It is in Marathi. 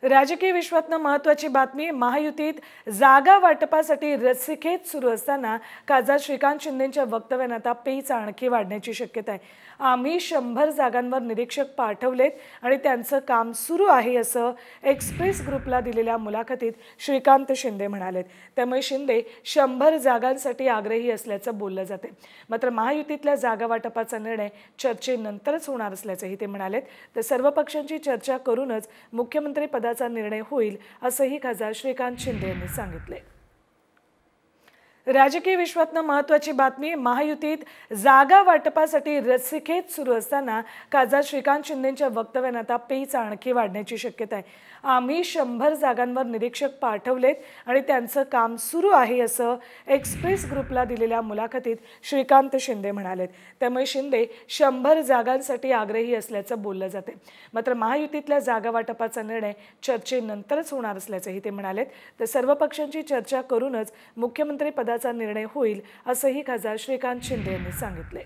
राजकीय विश्वातनं महत्त्वाची बातमी। महायुतीत जागा वाटपासाठी रस्सीखेच सुरू असताना खासदार श्रीकांत शिंदेंच्या वक्तव्यानं आता पेच आणखी वाढण्याची शक्यता आहे। आम्ही 100 जागांवर निरीक्षक पाठवलेत आणि त्यांचं काम सुरू आहे असं एक्सप्रेस ग्रुपला दिलेल्या मुलाखतीत श्रीकांत शिंदे म्हणालेत। त्यामुळे शिंदे 100 जागांसाठी आग्रही असल्याचं बोललं जाते। मात्र महायुतीतल्या जागा वाटपाचा निर्णय चर्चेनंतरच होणार असल्याचंही ते म्हणालेत। तर सर्व पक्षांची चर्चा करूनच मुख्यमंत्री पदाचा निर्णय होईल असंही खासदार श्रीकांत शिंदे यांनी सांगितले। राजकीय विश्वातनं महत्त्वाची बातमी। महायुतीत जागा वाटपासाठी रस्सीखेच सुरू असताना खासदार श्रीकांत शिंदेंच्या वक्तव्यानं आता पेच आणखी वाढण्याची शक्यता आहे। आम्ही 100 जागांवर निरीक्षक पाठवलेत आणि त्यांचं काम सुरू आहे असं एक्सप्रेस ग्रुपला दिलेल्या मुलाखतीत श्रीकांत शिंदे म्हणालेत। त्यामुळे शिंदे 100 जागांसाठी आग्रही असल्याचं बोललं जाते। मात्र महायुतीतल्या जागा वाटपाचा निर्णय चर्चेनंतरच होणार असल्याचंही ते म्हणालेत। तर सर्व पक्षांची चर्चा करूनच मुख्यमंत्री पदाचा निर्णय होईल असंही खासदार श्रीकांत शिंदे यांनी सांगितले।